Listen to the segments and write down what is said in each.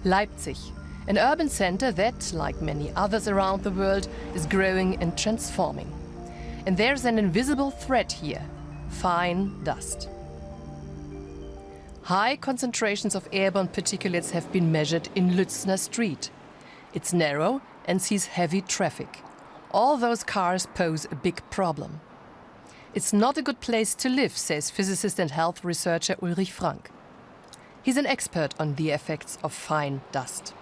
Leipzig, an urban center that, like many others around the world, is growing and transforming. And there's an invisible threat here: fine dust. High concentrations of airborne particulates have been measured in Lützner Street. It's narrow and sees heavy traffic. All those cars pose a big problem. It's not a good place to live, says physicist and health researcher Ulrich Frank. He's an expert on the effects of fine dust.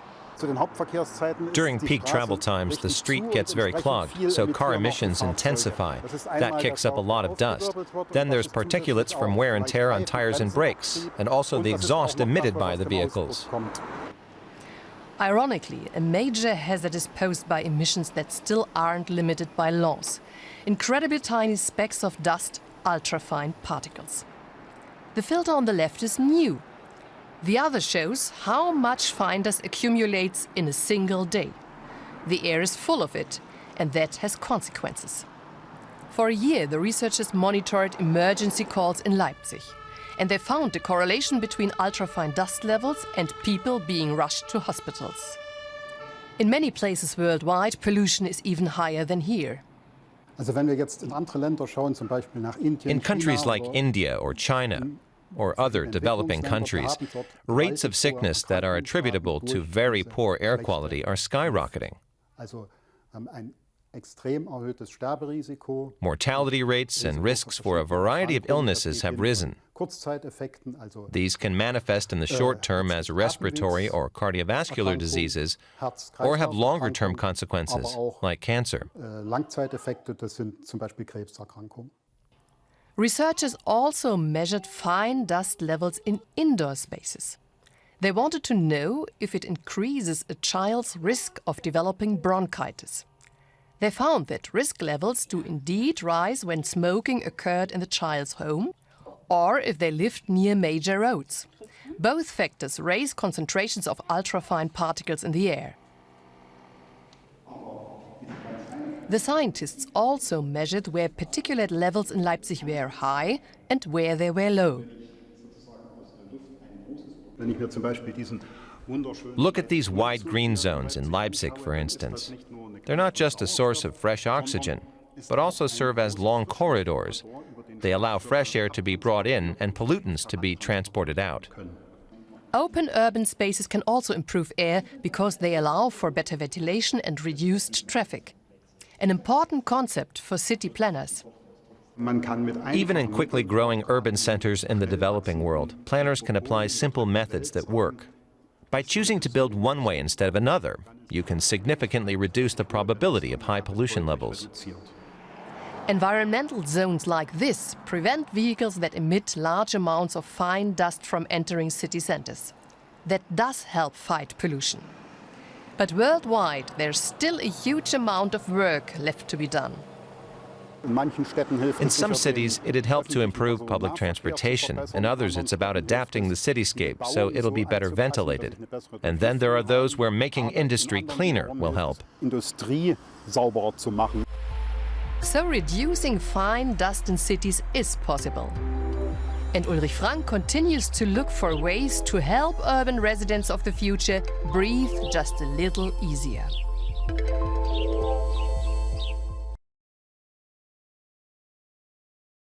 During peak travel times, the street gets very clogged, so car emissions intensify. That kicks up a lot of dust. Then there's particulates from wear and tear on tires and brakes, and also the exhaust emitted by the vehicles. Ironically, a major hazard is posed by emissions that still aren't limited by laws. Incredibly tiny specks of dust, ultrafine particles. The filter on the left is new. The other shows how much fine dust accumulates in a single day. The air is full of it, and that has consequences. For a year, the researchers monitored emergency calls in Leipzig, and they found a correlation between ultrafine dust levels and people being rushed to hospitals. In many places worldwide, pollution is even higher than here. In countries like India or China, or other developing countries, rates of sickness that are attributable to very poor air quality are skyrocketing. Mortality rates and risks for a variety of illnesses have risen. These can manifest in the short term as respiratory or cardiovascular diseases, or have longer-term consequences, like cancer. Researchers also measured fine dust levels in indoor spaces. They wanted to know if it increases a child's risk of developing bronchitis. They found that risk levels do indeed rise when smoking occurred in the child's home or if they lived near major roads. Both factors raise concentrations of ultrafine particles in the air. The scientists also measured where particulate levels in Leipzig were high and where they were low. Look at these wide green zones in Leipzig, for instance. They're not just a source of fresh oxygen, but also serve as long corridors. They allow fresh air to be brought in and pollutants to be transported out. Open urban spaces can also improve air because they allow for better ventilation and reduced traffic. An important concept for city planners. Even in quickly growing urban centers in the developing world, planners can apply simple methods that work. By choosing to build one way instead of another, you can significantly reduce the probability of high pollution levels. Environmental zones like this prevent vehicles that emit large amounts of fine dust from entering city centers. That does help fight pollution. But worldwide, there's still a huge amount of work left to be done. In some cities, it'd help to improve public transportation. In others, it's about adapting the cityscape so it'll be better ventilated. And then there are those where making industry cleaner will help. So reducing fine dust in cities is possible. And Ulrich Frank continues to look for ways to help urban residents of the future breathe just a little easier.